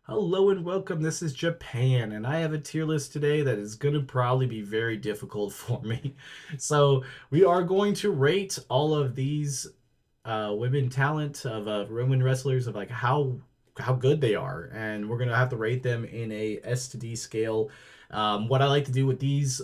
Hello and welcome. This is Japan, and I have a tier list today that is going to probably be very difficult for me. So, we are going to rate all of these women talent of Roman wrestlers of like how good they are, and we're going to have to rate them in a S to D scale. What I like to do with these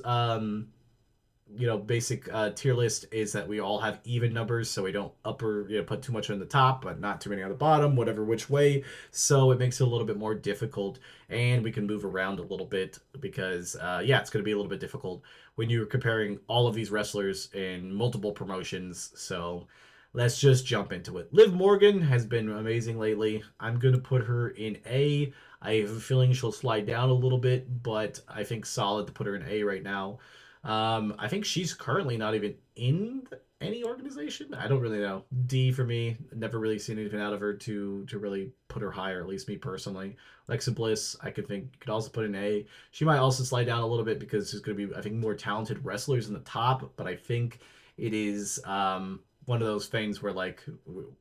basic tier list is that we all have even numbers, so we don't put too much on the top, but not too many on the bottom, whatever which way. So it makes it a little bit more difficult, and we can move around a little bit because, it's going to be a little bit difficult when you're comparing all of these wrestlers in multiple promotions. So let's just jump into it. Liv Morgan has been amazing lately. I'm going to put her in A. I have a feeling she'll slide down a little bit, but I think solid to put her in A right now. I think she's currently not even in any organization. I don't really know. D for me. Never really seen anything out of her to really put her higher. At least me personally. Alexa Bliss, I could also put in A. She might also slide down a little bit because there's going to be I think more talented wrestlers in the top. But I think it is one of those things where like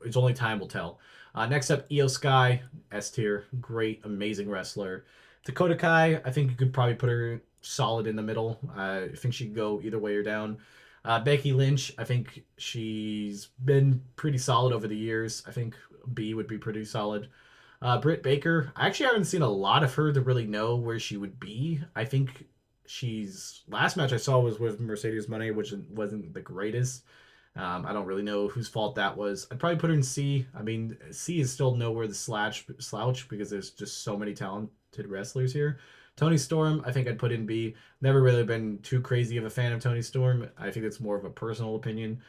it's only time will tell. Next up, Io Sky, S tier, great, amazing wrestler. Dakota Kai, I think you could probably put her solid in the middle. I think she could go either way or down. Becky Lynch, I think she's been pretty solid over the years. I think B would be pretty solid. Britt Baker, I actually haven't seen a lot of her to really know where she would be. I think she's last match I saw was with Mercedes Moné, which wasn't the greatest. I don't really know whose fault that was. I'd probably put her in C. I mean, C is still nowhere the slouch because there's just so many talented wrestlers here. Tony Storm, I think I'd put in B. Never really been too crazy of a fan of Tony Storm. I think it's more of a personal opinion.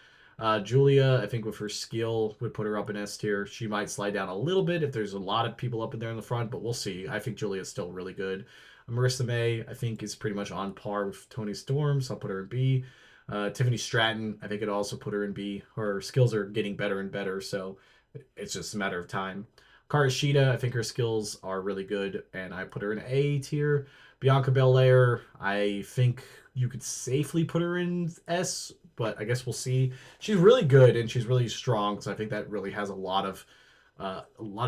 Julia, I think with her skill, would put her up in S tier. She might slide down a little bit if there's a lot of people up in there in the front, but we'll see. I think Julia's still really good. Marissa May, I think, is pretty much on par with Tony Storm, so I'll put her in B. Tiffany Stratton, I think I'd also put her in B. Her skills are getting better and better, so it's just a matter of time. Karashida, I think her skills are really good, and I put her in A tier. Bianca Belair, I think you could safely put her in S, but I guess we'll see. She's really good and she's really strong, so I think that really has a lot of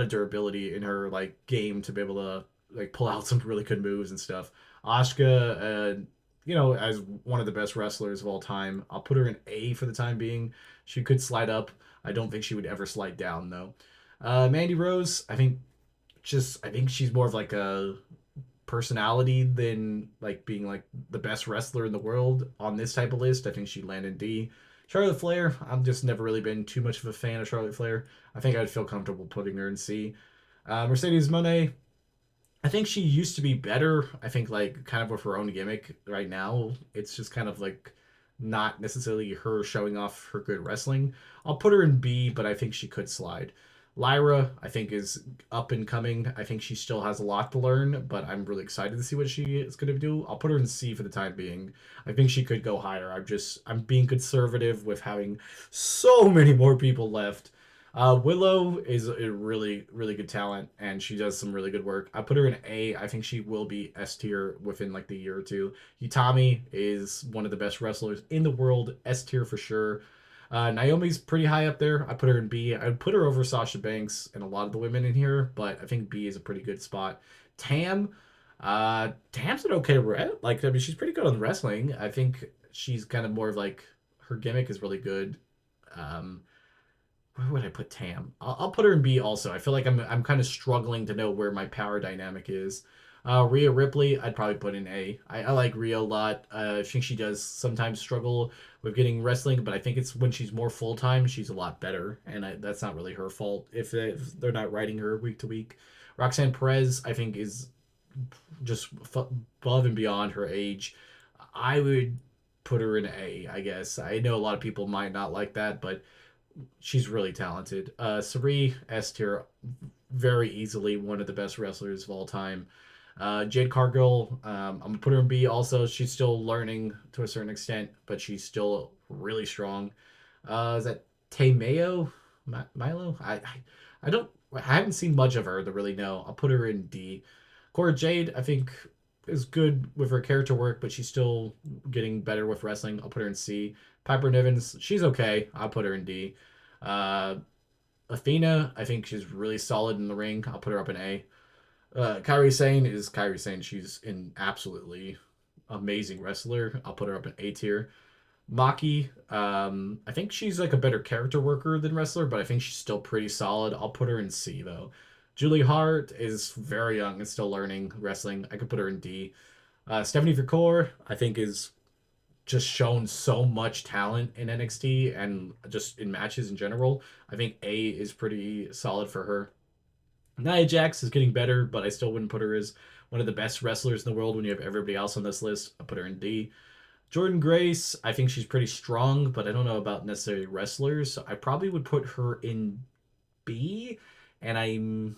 durability in her like game to be able to like pull out some really good moves and stuff. Asuka, as one of the best wrestlers of all time, I'll put her in A for the time being. She could slide up. I don't think she would ever slide down though. Mandy Rose, I think she's more of like a personality than like being like the best wrestler in the world on this type of list. I think she'd land in D. Charlotte Flair, I've just never really been too much of a fan of Charlotte Flair. I think I'd feel comfortable putting her in C. Mercedes Monet, I think she used to be better. I think like kind of with her own gimmick right now, it's just kind of like not necessarily her showing off her good wrestling. I'll put her in B, but I think she could slide. Lyra, I think is up and coming. I think she still has a lot to learn, but I'm really excited to see what she is going to do. I'll put her in C for the time being. I think she could go higher. I'm being conservative with having so many more people left. Willow is a really, really good talent, and she does some really good work. I put her in A. I think she will be S tier within like the year or two. Utami is one of the best wrestlers in the world, S tier for sure. Naomi's pretty high up there. I put her in B. I would put her over Sasha Banks and a lot of the women in here, but I think B is a pretty good spot. Tam, Tam's an okay like I mean she's pretty good on wrestling. I think she's kind of more of like her gimmick is really good. Um, where would I put Tam? I'll put her in B also. I feel like I'm kind of struggling to know where my power dynamic is. Rhea Ripley, I'd probably put in A. I like Rhea a lot. I think she does sometimes struggle with getting wrestling, but I think it's when she's more full time, she's a lot better, and that's not really her fault if they're not writing her week to week. Roxanne Perez, I think, is just above and beyond her age. I would put her in A, I guess. I know a lot of people might not like that, but she's really talented. Sari S tier, very easily one of the best wrestlers of all time. Jade Cargill, I'm gonna put her in B. Also, she's still learning to a certain extent, but she's still really strong. Is that Tay Mayo? Milo? I don't. I haven't seen much of her to really know. I'll put her in D. Cora Jade, I think, is good with her character work, but she's still getting better with wrestling. I'll put her in C. Piper Nivens, she's okay. I'll put her in D. Uh, Athena, I think she's really solid in the ring. I'll put her up in A. Kairi Sane is Kairi Sane. She's an absolutely amazing wrestler. I'll put her up in A tier. Maki, I think she's like a better character worker than wrestler, but I think she's still pretty solid. I'll put her in C though. Julie Hart is very young and still learning wrestling. I could put her in D. Stephanie Vicor, I think, is just shown so much talent in NXT and just in matches in general. I think A is pretty solid for her. Nia Jax is getting better, but I still wouldn't put her as one of the best wrestlers in the world when you have everybody else on this list. I put her in D. Jordan Grace, I think she's pretty strong, but I don't know about necessarily wrestlers. So I probably would put her in B. And I'm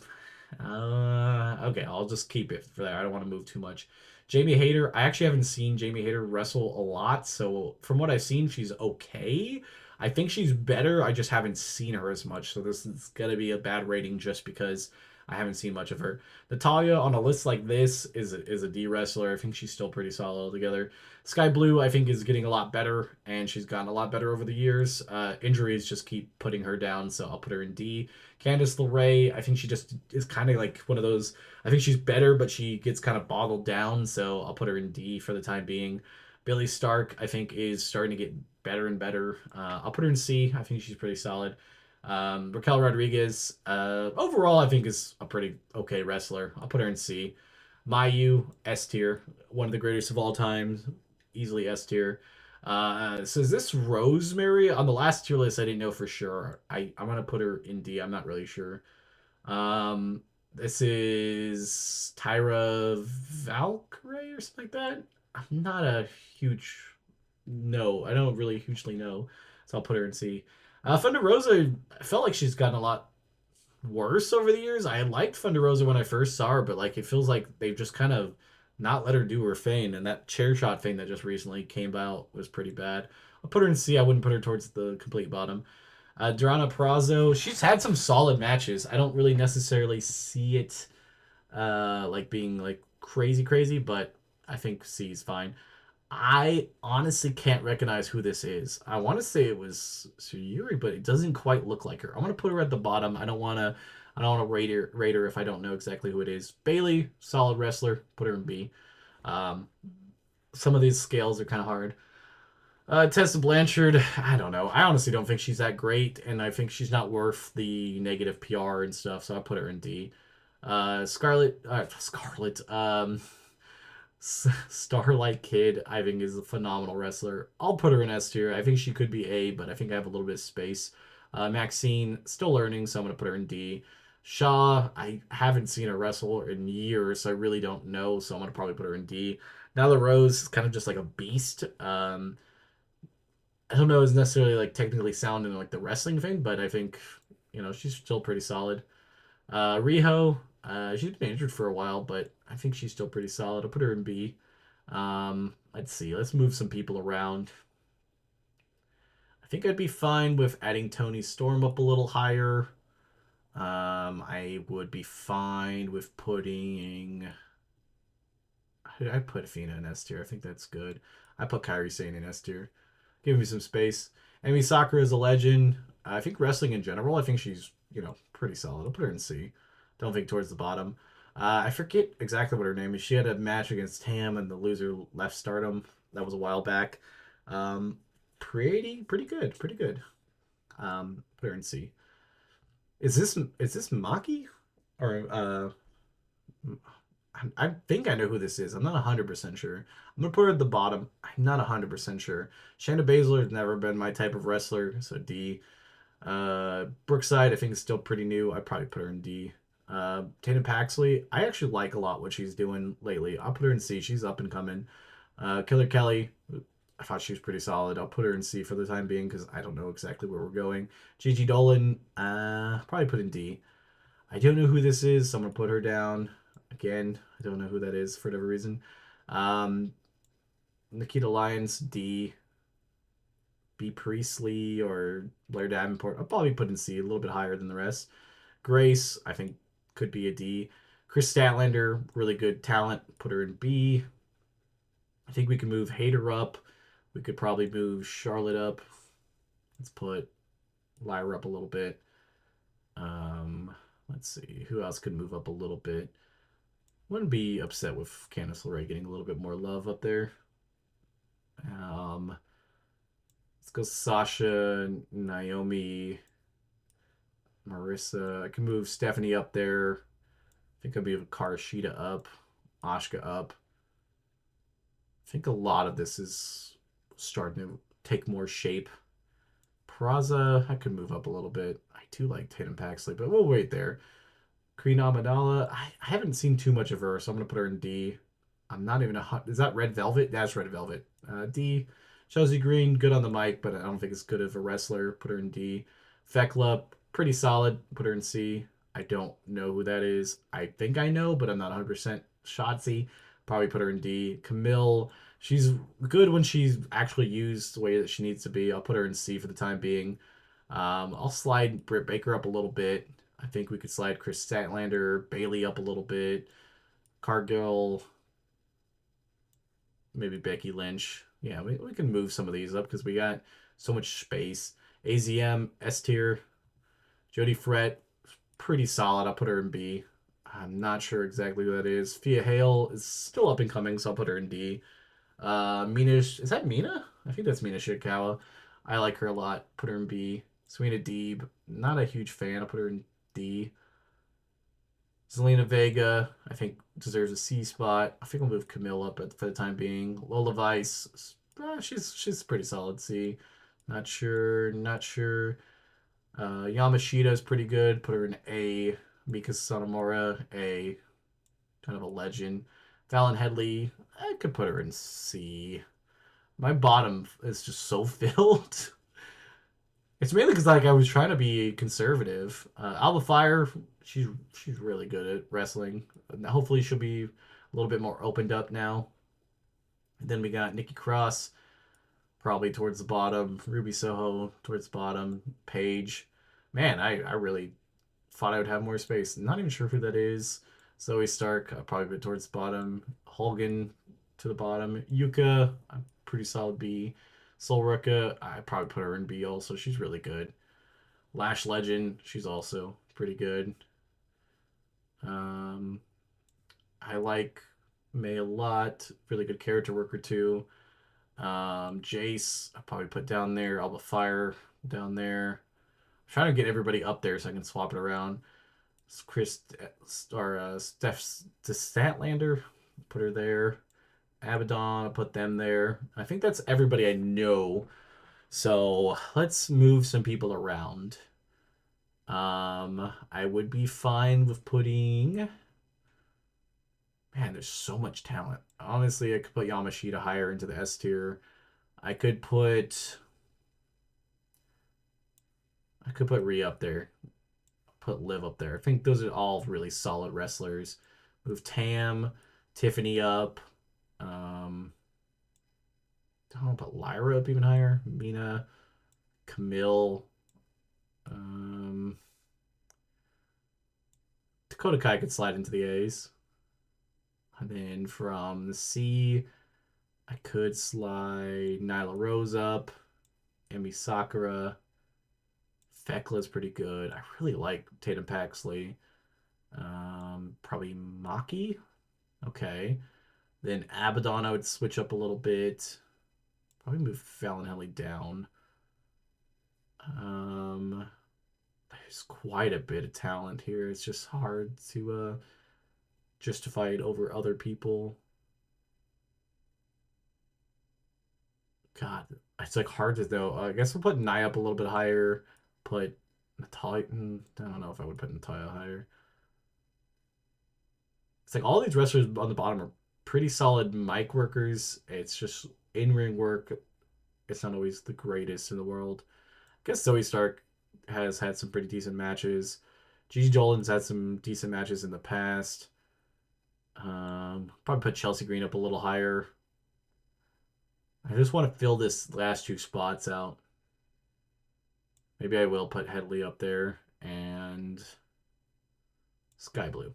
okay. I'll just keep it for there. I don't want to move too much. Jamie Hayter, I actually haven't seen Jamie Hayter wrestle a lot, so from what I've seen, she's okay. I think she's better. I just haven't seen her as much, so this is gonna be a bad rating just because I haven't seen much of her. Natalia on a list like this is a D wrestler. I think she's still pretty solid altogether. Sky Blue, I think, is getting a lot better, and she's gotten a lot better over the years. Injuries just keep putting her down, so I'll put her in D. Candice LeRae, I think she just is kind of like one of those. I think she's better, but she gets kind of boggled down, so I'll put her in D for the time being. Billy Stark, I think, is starting to get better and better. I'll put her in C. I think she's pretty solid. Raquel Rodriguez, overall, I think is a pretty okay wrestler. I'll put her in C. Mayu, S tier, one of the greatest of all time, easily S tier. So is this Rosemary on the last tier list? I didn't know for sure. I'm gonna put her in D. I'm not really sure. This is Tyra Valkyrie or something like that. I'm not a huge no. I don't really hugely know, so I'll put her in C. Thunder Rosa, I felt like she's gotten a lot worse over the years. I liked Thunder Rosa when I first saw her, but like it feels like they've just kind of not let her do her thing. And that chair shot thing that just recently came out was pretty bad. I'll put her in C. I wouldn't put her towards the complete bottom. Durana Prazo, she's had some solid matches. I don't really necessarily see it like being like crazy crazy, but I think C is fine. I honestly can't recognize who this is. I want to say it was Suyuri, but it doesn't quite look like her. I'm gonna put her at the bottom. I don't want to. I don't want to rate her if I don't know exactly who it is. Bailey, solid wrestler. Put her in B. Um, some of these scales are kind of hard. Tessa Blanchard, I don't know. I honestly don't think she's that great, and I think she's not worth the negative PR and stuff. So I put her in D. Scarlet. Starlight Kid, I think, is a phenomenal wrestler. I'll put her in S tier. I think she could be A, but I think I have a little bit of space. Maxine, still learning, so I'm going to put her in D. Shaw, I haven't seen her wrestle in years, so I really don't know, so I'm going to probably put her in D. Nyla Rose is kind of just like a beast. I don't know is necessarily like technically sound in like the wrestling thing, but I think she's still pretty solid. Riho, she's been injured for a while, but I think she's still pretty solid. I'll put her in B. Let's see. Let's move some people around. I think I'd be fine with adding Tony Storm up a little higher. I would be fine with putting. I put Athena in S tier. I think that's good. I put Kairi Sane in S tier. Give me some space. Amy Sakura is a legend. I think wrestling in general, I think she's, pretty solid. I'll put her in C. Don't think towards the bottom. I forget exactly what her name is. She had a match against Tam and the loser left Stardom. That was a while back. Pretty good. Pretty good. Put her in C. Is this Maki? Or I think I know who this is. I'm not 100% sure. I'm going to put her at the bottom. I'm not 100% sure. Shayna Baszler has never been my type of wrestler, so D. Brookside, I think, is still pretty new. I'd probably put her in D. Tatum Paxley, I actually like a lot what she's doing lately. I'll put her in C. She's up and coming. Killer Kelly, I thought she was pretty solid. I'll put her in C for the time being because I don't know exactly where we're going. Gigi Dolan, probably put in D. I don't know who this is, so I'm going to put her down. Again, I don't know who that is for whatever reason. Um, Nikita Lyons, D. B. Priestley or Blair Davenport. I'll probably put in C, a little bit higher than the rest. Grace, I think, could be a D. Chris Statlander, really good talent. Put her in B. I think we can move Hayter up. We could probably move Charlotte up. Let's put Lyra up a little bit. Let's see. Who else could move up a little bit? Wouldn't be upset with Candice LeRae getting a little bit more love up there. Um, let's go Sasha, Naomi, Marissa. I can move Stephanie up there. I think I'll move Karashita up, Asuka up. I think a lot of this is starting to take more shape. Peraza, I could move up a little bit. I do like Tatum Paxley, but we'll wait there. Queen Amidala, I haven't seen too much of her, so I'm gonna put her in D. I'm not even is that Red Velvet? That's Red Velvet. D. Chelsea Green, good on the mic, but I don't think it's good of a wrestler. Put her in D. Thekla, pretty solid. Put her in C. I don't know who that is. I think I know, but I'm not 100% Shotzi. Probably put her in D. Camille, she's good when she's actually used the way that she needs to be. I'll put her in C for the time being. I'll slide Britt Baker up a little bit. I think we could slide Chris Statlander, Bailey up a little bit. Cargill, maybe Becky Lynch. Yeah, we can move some of these up because we got so much space. AZM, S tier. Jody Frett, pretty solid. I'll put her in B. I'm not sure exactly who that is. Fia Hale is still up and coming, so I'll put her in D. Mina, is that Mina? I think that's Mina Shirakawa. I like her a lot. Put her in B. Serena Deeb, not a huge fan. I'll put her in D. Zelina Vega, I think deserves a C spot. I think we'll move Camille up for the time being. Lola Vice, she's pretty solid C. Not sure, not sure. Yamashita is pretty good. Put her in A. Mika Sonomura, A. Kind of a legend. Fallon Headley, I could put her in C. My bottom is just so filled. It's mainly because like I was trying to be conservative. Alba Fire, she's really good at wrestling. Hopefully she'll be a little bit more opened up now. And then we got Nikki Cross, probably towards the bottom. Ruby Soho towards the bottom. Paige, man, I really thought I would have more space. Not even sure who that is. Zoe Stark, probably a bit towards the bottom. Holgan to the bottom. Yuka, pretty solid B. Sol Ruka, I probably put her in B also. She's really good. Lash Legend, she's also pretty good. Um, I like May a lot. Really good character worker too. Jace, I probably put down there. Alba Fire down there. I'm trying to get everybody up there so I can swap it around. Chris or Steph Statlander, put her there. Abaddon, I put them there. I think that's everybody I know. So let's move some people around. I would be fine with putting. Man, there's so much talent. Honestly, I could put Yamashita higher into the S tier. I could put. I could put Rhea up there. Put Liv up there. I think those are all really solid wrestlers. Move Tam, Tiffany up. I don't know, put Lyra up even higher. Mina, Camille. Um, Dakota Kai could slide into the A's. And then from the C, I could slide Nyla Rose up. Emi Sakura. Thekla's pretty good. I really like Tatum Paxley. Probably Maki. Okay. Then Abaddon, I would switch up a little bit. Probably move Fallon Henley down. There's quite a bit of talent here. It's just hard to justify it over other people. God, it's like hard to know. I guess we'll put Nia up a little bit higher. Put Natalia. I don't know if I would put Natalia higher. It's like all these wrestlers on the bottom are pretty solid mic workers. It's just in ring work. It's not always the greatest in the world. I guess Zoe Stark has had some pretty decent matches. Gigi Dolan's had some decent matches in the past. Probably put Chelsea Green up a little higher. I just want to fill this last two spots out. Maybe I will put Headley up there and Sky Blue.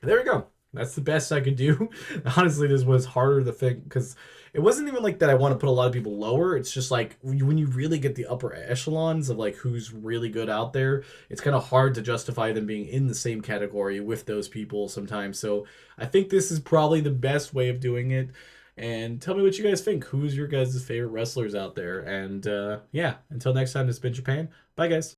There we go. That's the best I could do. Honestly, this was harder to think because it wasn't even like that I want to put a lot of people lower. It's just like when you really get the upper echelons of like who's really good out there, it's kind of hard to justify them being in the same category with those people sometimes. So I think this is probably the best way of doing it. And tell me what you guys think. Who's your guys' favorite wrestlers out there? And yeah, until next time, this has been Japan. Bye, guys.